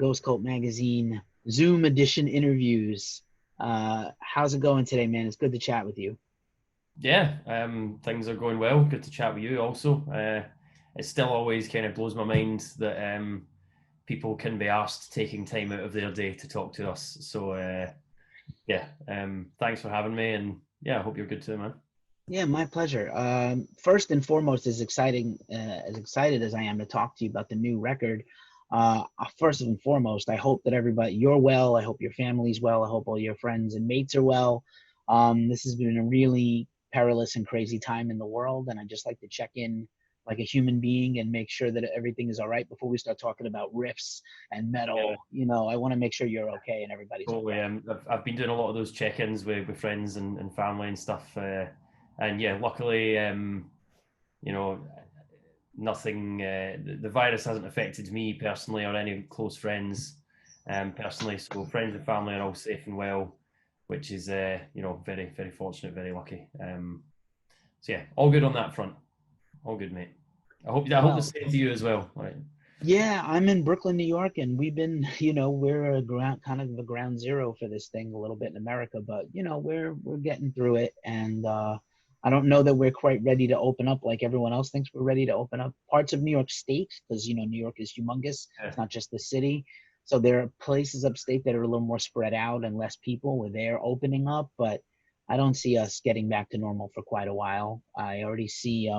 Ghost Cult Magazine Zoom edition interviews. How's it going today, man? It's good to chat with you. Yeah, things are going well. Good to chat with you also. It still always kind of blows my mind that people can be asked taking time out of their day to talk to us. So, yeah, thanks for having me. And yeah, I hope you're good too, man. Yeah, my pleasure. First and foremost, as excited as I am to talk to you about the new record. First and foremost, I hope that everybody you're well. I hope your family's well. I hope all your friends and mates are well. This has been a really perilous and crazy time in the world, and I just like to check in like a human being and make sure that everything is all right before we start talking about riffs and Yeah, metal. I want to make sure you're okay and everybody's totally. okay. I've been doing a lot of those check-ins with friends and family and stuff. And yeah, luckily, you know, nothing. The virus hasn't affected me personally or any close friends personally. So friends and family are all safe and well, which is very very fortunate, very lucky. So yeah, all good on that front. All good, mate. I hope the Well, same to you as well. Right. yeah, I'm in Brooklyn, New York, and we've been, we're a ground kind of the ground zero for this thing a little bit in America, but we're getting through it, and I don't know that we're quite ready to open up like everyone else thinks we're ready to open up. Parts of New York State, because New York is humongous. Yeah. It's not just the city, so there are places upstate that are a little more spread out and less people where they're opening up, but I don't see us getting back to normal for quite a while. I already see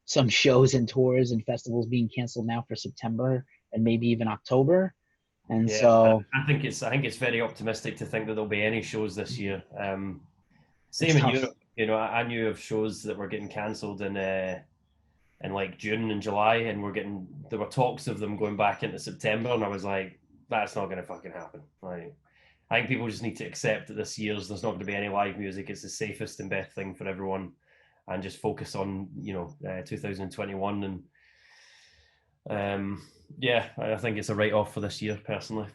some shows and tours and festivals being canceled now for September and maybe even October. And Yeah, so I think it's very optimistic to think that there'll be any shows this year. it's Same in tough. Europe. I knew of shows that were getting cancelled in like June and July, and there were talks of them going back into September, and I was like, that's not going to fucking happen. Like, I think people just need to accept that there's not going to be any live music. It's the safest and best thing for everyone, and just focus on 2021 and yeah, I think it's a write off for this year personally.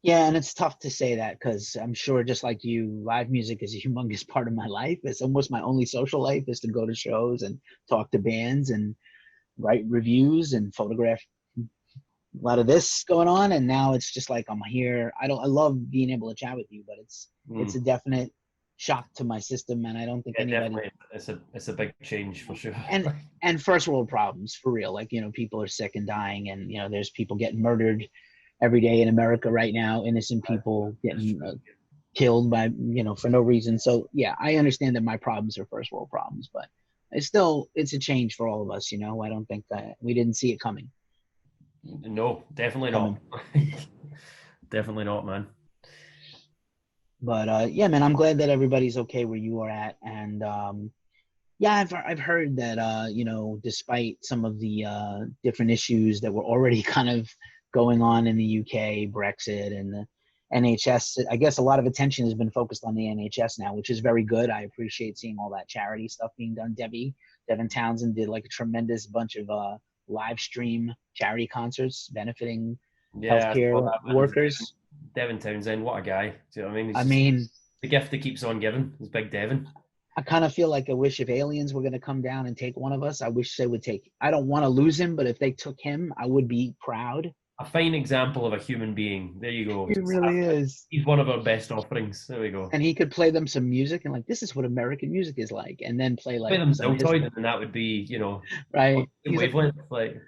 Yeah, and it's tough to say that because I'm sure just like you, live music is a humongous part of my life. It's almost my only social life is to go to shows and talk to bands and write reviews and photograph a lot of this going on. And now it's just like I'm here. I love being able to chat with you, but it's a Mm. definite shock to my system, and I don't think Yeah, anybody definitely, it's a big change for sure. and and first world problems for real, like people are sick and dying, and there's people getting murdered every day in America right now, innocent people That's getting true. killed by for no reason. So yeah, I understand that my problems are first world problems, but it's a change for all of us. I don't think that we didn't see it No, definitely not. coming. Definitely not, man. But yeah, man, I'm glad that everybody's okay where you are at. And yeah, I've heard that despite some of the different issues that were already kind of going on in the UK, Brexit and the NHS, I guess a lot of attention has been focused on the NHS now, which is very good. I appreciate seeing all that charity stuff being done. Devin Townsend did like a tremendous bunch of live stream charity concerts benefiting Yeah, I saw healthcare that, man. workers. Devin Townsend, what a guy. Do you know what I mean? He's I just mean, the gift that keeps on giving. He's Big Devin. I kind of feel like I wish if aliens were going to come down and take one of us, I wish they would take. I don't want to lose him, but if they took him, I would be proud. A fine example of a human being. There you go. He really is. He's one of our best offerings. There we go. And he could play them some music and like this is what American music is like, and then play Play like them some of his Deltoid, and that would be, on right. the same He's like, wavelength. Like,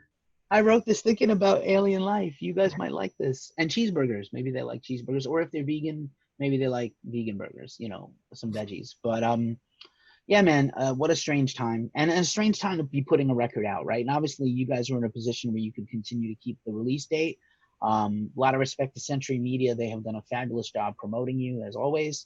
I wrote this thinking about alien life. You guys might like this. And cheeseburgers. Maybe they like cheeseburgers, or if they're vegan, maybe they like vegan burgers. Some veggies. But yeah, man, what a strange time, and a strange time to be putting a record out, right? And obviously, you guys are in a position where you can continue to keep the release date. A lot of respect to Century Media; they have done a fabulous job promoting you, as always.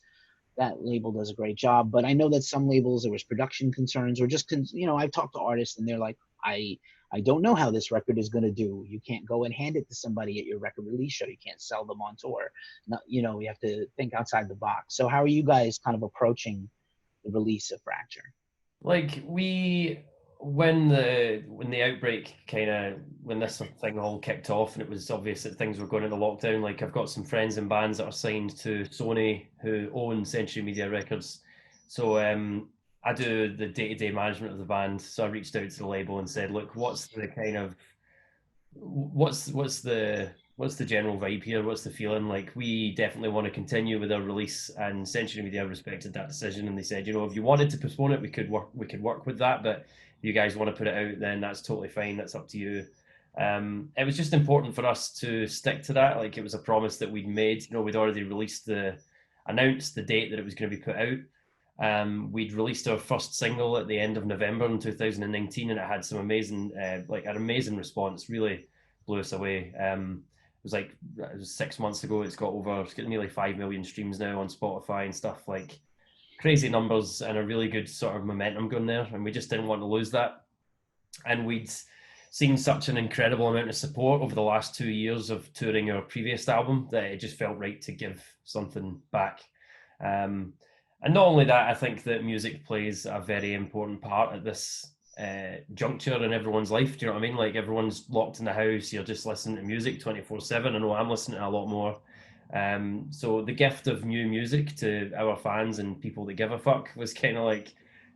That label does a great job, but I know that some labels there was production concerns, or just I've talked to artists and they're like, I don't know how this record is going to do. You can't go and hand it to somebody at your record release show. You can't sell them on tour. No, you have to think outside the box. So how are you guys kind of approaching the release of Fracture? like we when the outbreak kind of when this thing all kicked off and it was obvious that things were going into lockdown. Like I've got some friends and bands that are signed to Sony who own Century Media Records, so I do the day-to-day management of the band. So I reached out to the label and said, look, what's the what's the general vibe here? What's the feeling? Like, we definitely want to continue with our release, and Century Media respected that decision, and they said, you know, if you wanted to postpone it, we could work with that, but if you guys want to put it out, then that's totally fine. That's up to you. It was just important for us to stick to that. Like, it was a promise that we'd made. You know, we'd already announced the date that it was going to be put out. We'd released our first single at the end of November in 2019, and it had some amazing, like an amazing response. Really blew us away. It was 6 months ago. It's got nearly 5 million streams now on Spotify and stuff. Like, crazy numbers and a really good sort of momentum going there. And we just didn't want to lose that. And we'd seen such an incredible amount of support over the last 2 years of touring our previous album that it just felt right to give something back. And not only that, I think that music plays a very important part at this juncture in everyone's life. Do you know what I mean? Like, everyone's locked in the house. You're just listening to music 24/7. I know I'm listening to a lot more. So the gift of new music to our fans and people that give a fuck was kind of like,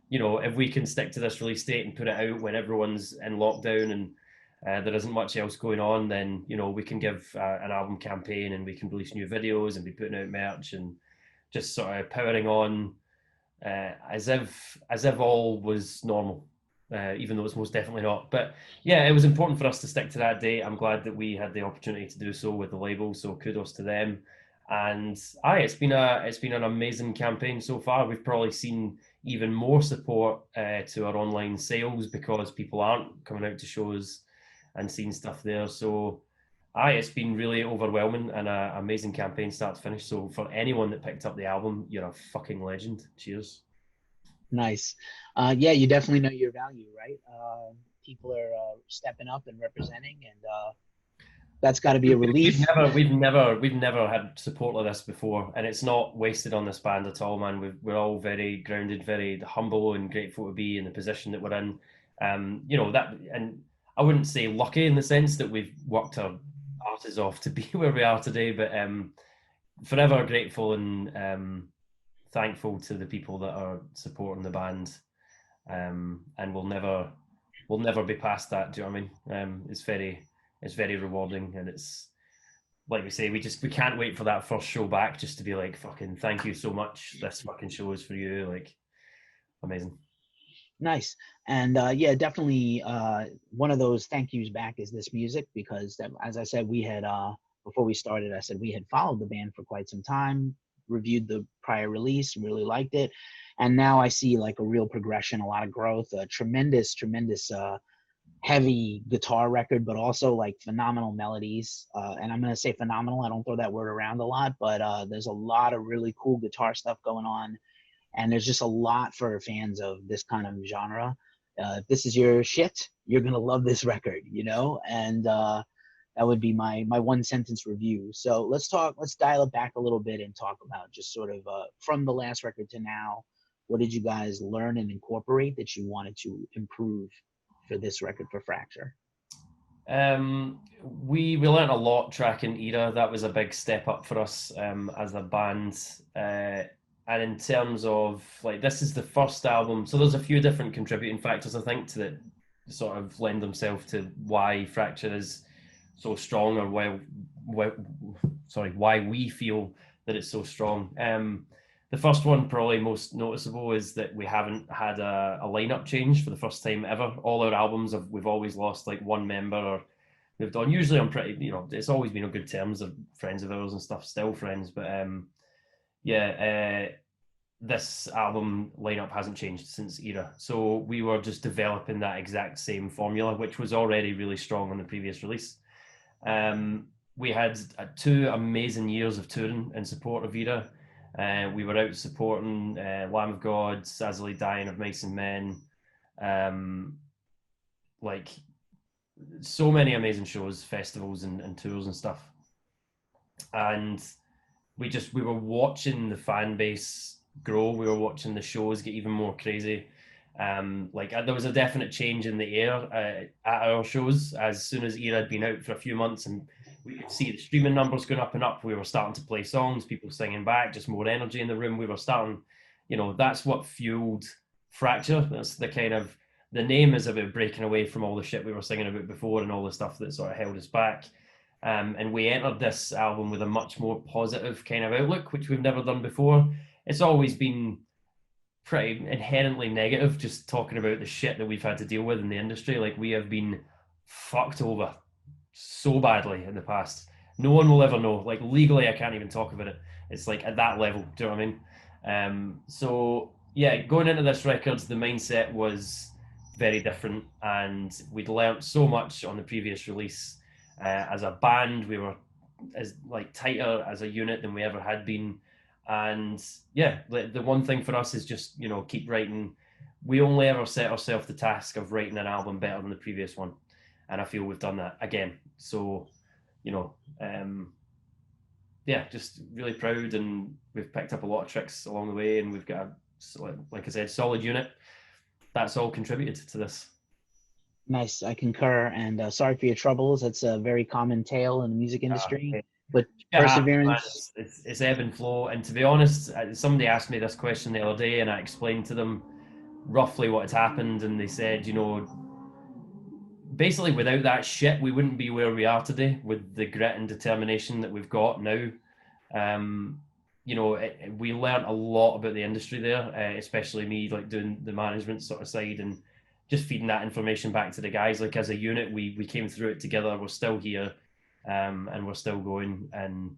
you know, if we can stick to this release date and put it out when everyone's in lockdown and there isn't much else going on, then, you know, we can give an album campaign and we can release new videos and be putting out merch and just sort of powering on as if all was normal, even though it's most definitely not. But yeah, it was important for us to stick to that date. I'm glad that we had the opportunity to do so with the label, so kudos to them. And it's been an amazing campaign so far. We've probably seen even more support to our online sales because people aren't coming out to shows and seeing stuff there. So it's been really overwhelming and an amazing campaign start to finish. So for anyone that picked up the album, you're a fucking legend. Cheers. Nice. Yeah, you definitely know your value, right? People are stepping up and representing, and that's got to be a relief. We've never had support like this before, and it's not wasted on this band at all, man. We're all very grounded, very humble, and grateful to be in the position that we're in. You know that, and I wouldn't say lucky in the sense that we've worked our asses off to be where we are today, but forever grateful and thankful to the people that are supporting the band, and we'll never be past that. Do you know what I mean? It's very rewarding, and it's like we say, we can't wait for that first show back just to be like, fucking thank you so much. This fucking show is for you. Like, amazing. Nice. And yeah, definitely one of those thank yous back is this music, because as I said, we had before we started, I said we had followed the band for quite some time, reviewed the prior release, really liked it, and now I see like a real progression, a lot of growth, a tremendous heavy guitar record, but also like phenomenal melodies. And I'm going to say phenomenal. I don't throw that word around a lot, but there's a lot of really cool guitar stuff going on. And there's just a lot for fans of this kind of genre. If this is your shit, you're going to love this record, you know? And that would be my one sentence review. So let's dial it back a little bit and talk about just sort of from the last record to now, what did you guys learn and incorporate that you wanted to improve for this record for Fracture? We learned a lot tracking Era. That was a big step up for us as a band. And in terms of like, this is the first album, so there's a few different contributing factors I think to that sort of lend themselves to why Fracture is so strong, or why we feel that it's so strong. The first one, probably most noticeable, is that we haven't had a lineup change for the first time ever. All our albums we've always lost like one member, or we've done usually on pretty, you know, it's always been on good terms of friends of ours and stuff, still friends, but this album lineup hasn't changed since Era. So we were just developing that exact same formula, which was already really strong on the previous release. We had 2 amazing years of touring in support of Era. We were out supporting Lamb of God, Sazily Dying of Mice and Men, like so many amazing shows, festivals and tours and stuff. And we were watching the fan base grow. We were watching the shows get even more crazy. There was a definite change in the air at our shows as soon as Era had been out for a few months, and we could see the streaming numbers going up and up. We were starting to play songs, people singing back, just more energy in the room. We were starting, you know, that's what fueled Fracture. That's the kind of, the name is about breaking away from all the shit we were singing about before and all the stuff that sort of held us back. And we entered this album with a much more positive kind of outlook, which we've never done before. It's always been pretty inherently negative, just talking about the shit that we've had to deal with in the industry. Like, we have been fucked over so badly in the past. No one will ever know. Like, legally, I can't even talk about it. It's like at that level. Do you know what I mean? So yeah, going into this record, the mindset was very different, and we'd learnt so much on the previous release. As a band, we were as like tighter as a unit than we ever had been. And yeah, the one thing for us is just, you know, keep writing. We only ever set ourselves the task of writing an album better than the previous one, and I feel we've done that again. So, you know, yeah, just really proud, and we've picked up a lot of tricks along the way, and we've got a, like I said, solid unit. That's all contributed to this. Nice, I concur. And sorry for your troubles. It's a very common tale in the music industry, It, but it happens, man. perseverance. It's ebb and flow. And to be honest, somebody asked me this question the other day, and I explained to them roughly what had happened, and they said, you know, basically without that shit, we wouldn't be where we are today with the grit and determination that we've got now. You know, we learned a lot about the industry there, especially me, like doing the management sort of side and just feeding that information back to the guys. Like, as a unit, we came through it together. We're still here, and we're still going. And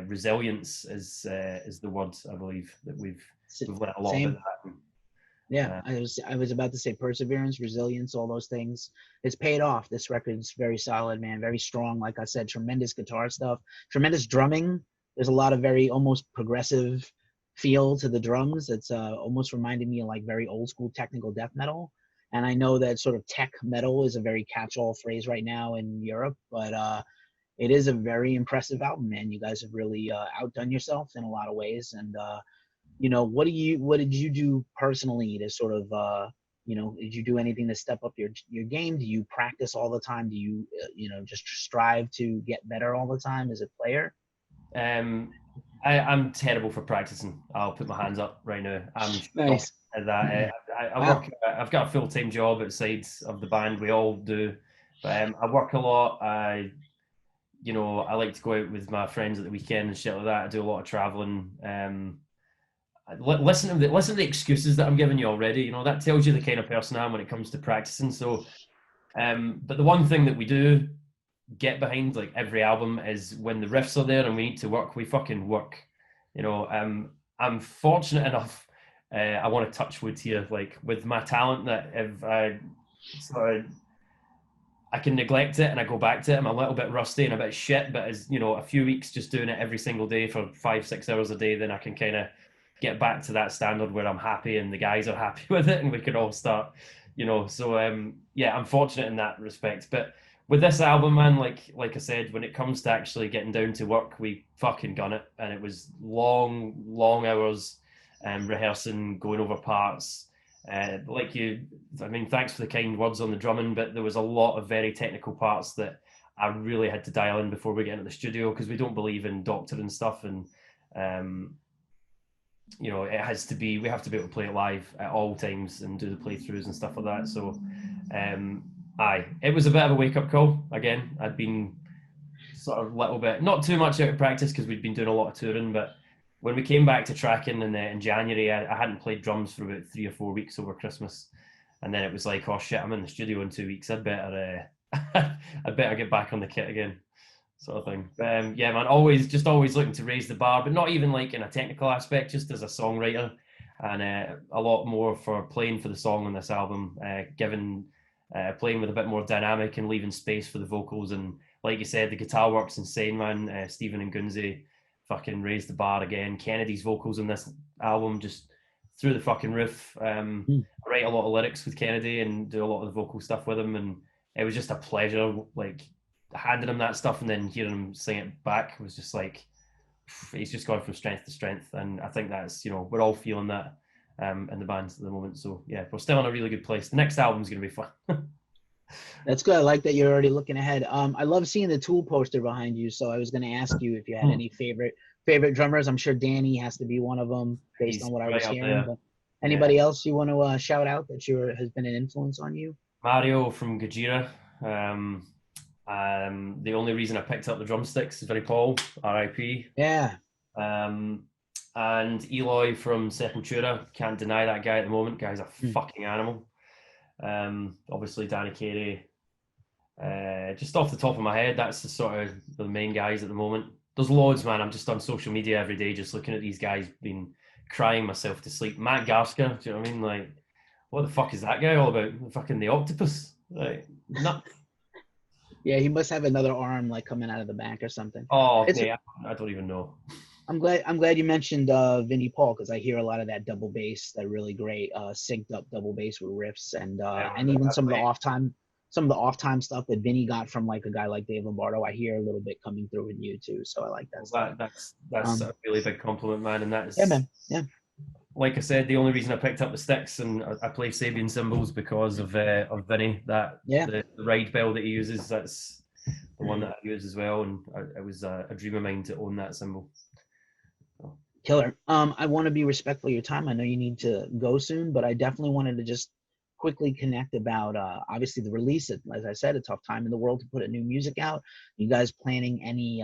resilience is the word, I believe, that we've learned a lot about Same. that. Yeah, I was about to say perseverance, resilience, all those things. It's paid off. This record's very solid, man. Very strong. Like I said, tremendous guitar stuff, tremendous drumming. There's a lot of very almost progressive feel to the drums. It's almost reminded me of like very old school technical death metal. And I know that sort of tech metal is a very catch-all phrase right now in Europe, but it is a very impressive album, man. You guys have really outdone yourself in a lot of ways, and what did you do personally to sort of did you do anything to step up your game? Do you practice all the time? Do you just strive to get better all the time as a player? Um, I'm terrible for practicing. I'll put my hands up right now. I'm shocked Nice. at that. I Wow. work. I've got a full-time job outside of the band. We all do, but I work a lot. I like to go out with my friends at the weekend and shit like that. I do a lot of traveling. Listen to the excuses that I'm giving you already. You know, that tells you the kind of person I am when it comes to practicing. So, but the one thing that we do get behind, like every album, is when the riffs are there and we need to work, we fucking work. You know, I'm fortunate enough. I want to touch wood here, like with my talent, that if I sort of I can neglect it and I go back to it, I'm a little bit rusty and a bit shit. But as you know, a few weeks just doing it every single day for 5-6 hours a day, then I can kind of get back to that standard where I'm happy and the guys are happy with it, and we can all start, you know. So yeah, I'm fortunate in that respect. But with this album, man, like I said, when it comes to actually getting down to work, we fucking gun it, and it was long hours, rehearsing, going over parts. I mean, thanks for the kind words on the drumming, but there was a lot of very technical parts that I really had to dial in before we get into the studio, because we don't believe in doctoring stuff, and it has to be, we have to be able to play it live at all times and do the playthroughs and stuff like that. So, it was a bit of a wake up call. Again, I'd been sort of a little bit, not too much out of practice because we'd been doing a lot of touring, but when we came back to tracking in January, I hadn't played drums for about 3 or 4 weeks over Christmas, and then it was like, oh shit, I'm in the studio in 2 weeks. I'd better get back on the kit again, sort of thing. Yeah, man, always looking to raise the bar, but not even like in a technical aspect, just as a songwriter, and a lot more for playing for the song on this album, playing with a bit more dynamic and leaving space for the vocals. And like you said, the guitar work's insane, man. Stephen and Goonzi fucking raised the bar again. Kennedy's vocals on this album just through the fucking roof. I write a lot of lyrics with Kennedy and do a lot of the vocal stuff with him, and it was just a pleasure, like handing him that stuff and then hearing him sing it back was just like, he's just gone from strength to strength. And I think that's, we're all feeling that in the band at the moment. So yeah, we're still in a really good place. The next album's going to be fun. That's good. I like that you're already looking ahead. I love seeing the Tool poster behind you. So I was going to ask you if you had any favorite drummers. I'm sure Danny has to be one of them based on what I was hearing. But anybody else you want to shout out that has been an influence on you? Mario from Gojira. The only reason I picked up the drumsticks is Vinnie Paul, R.I.P. Yeah. And Eloy from Sepultura, can't deny that guy at the moment. Guy's a fucking animal. Obviously Danny Carey. Just off the top of my head, that's the sort of the main guys at the moment. There's loads, man. I'm just on social media every day, just looking at these guys, being crying myself to sleep. Matt Garska, do you know what I mean? Like, what the fuck is that guy all about? Fucking the octopus, like, not. Yeah, he must have another arm like coming out of the back or something. Oh, yeah, I don't even know. I'm glad you mentioned Vinnie Paul, because I hear a lot of that double bass, that really great synced up double bass with riffs, and even some of the off time stuff that Vinnie got from like a guy like Dave Lombardo. I hear a little bit coming through in you too, so I like that stuff. That's a really big compliment, man, and that is, yeah, man. Yeah. Like I said, the only reason I picked up the sticks and I play Sabian cymbals because of Vinny. The ride bell that he uses, that's the one that I use as well, and it was a dream of mine to own that cymbal. Killer. I want to be respectful of your time. I know you need to go soon, but I definitely wanted to just quickly connect about obviously the release. As I said, a tough time in the world to put a new music out. You guys planning any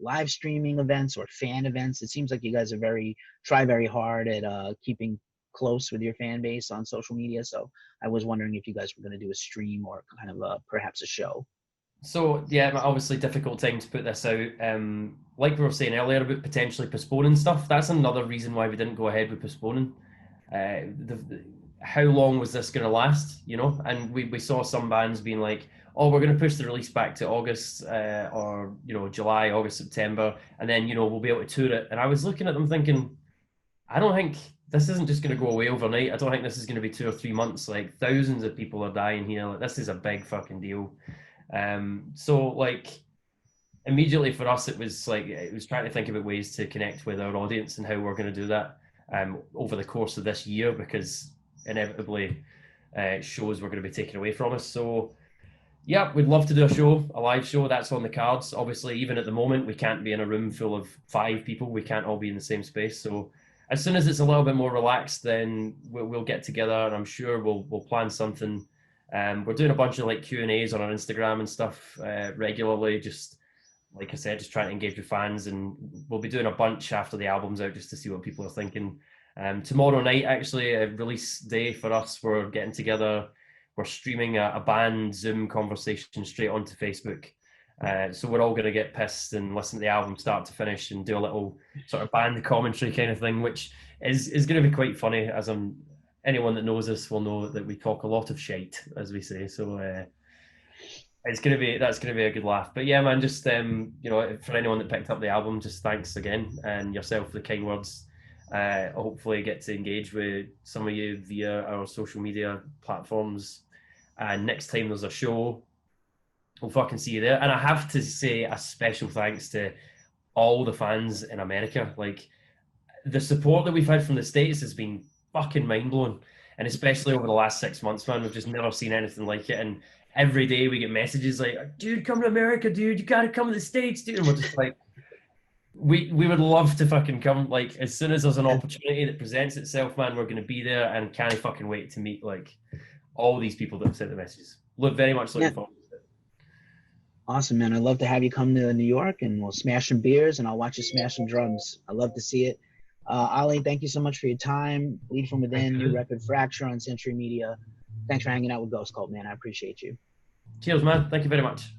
live streaming events or fan events? It seems like you guys are try very hard at keeping close with your fan base on social media. So I was wondering if you guys were going to do a stream or kind of perhaps a show. So yeah, obviously difficult time to put this out. Like we were saying earlier about potentially postponing stuff, that's another reason why we didn't go ahead with postponing. How long was this going to last, you know? And we saw some bands being like, oh, we're going to push the release back to August or, you know, July, August, September, and then, you know, we'll be able to tour it. And I was looking at them thinking, I don't think this isn't just going to go away overnight. I don't think this is going to be 2 or 3 months. Like, thousands of people are dying here. Like, this is a big fucking deal. So like immediately for us, it was trying to think about ways to connect with our audience and how we're going to do that over the course of this year, because inevitably shows were going to be taken away from us. So yeah, we'd love to do a live show. That's on the cards. Obviously, even at the moment, we can't be in a room full of 5 people. We can't all be in the same space. So as soon as it's a little bit more relaxed, then we'll get together, and I'm sure we'll plan something. We're doing a bunch of like Q&As on our Instagram and stuff regularly, just like I said, just trying to engage with fans, and we'll be doing a bunch after the album's out just to see what people are thinking. Tomorrow night, actually, a release day for us, we're getting together, we're streaming a band Zoom conversation straight onto Facebook. So we're all going to get pissed and listen to the album start to finish and do a little sort of band commentary kind of thing, which is going to be quite funny, as anyone that knows us will know that we talk a lot of shite, as we say. So that's going to be a good laugh. But yeah, man, just you know, for anyone that picked up the album, just thanks again, and yourself for the kind words. Hopefully get to engage with some of you via our social media platforms. And next time there's a show, we'll fucking see you there. And I have to say a special thanks to all the fans in America. Like, the support that we've had from the States has been fucking mind-blowing, and especially over the last 6 months, man, we've just never seen anything like it. And every day we get messages like, dude, come to America, dude, you gotta come to the States, dude. And we're just like, we would love to fucking come. Like, as soon as there's an opportunity that presents itself, man, we're going to be there, and can't fucking wait to meet like all these people that have sent the messages. Very much looking forward to it. Awesome, man. I'd love to have you come to New York, and we'll smash some beers, and I'll watch you smash some drums. I'd love to see it. Ali, thank you so much for your time. Bleed From Within, new record Fracture on Century Media. Thanks for hanging out with Ghost Cult, man. I appreciate you. Cheers, man. Thank you very much.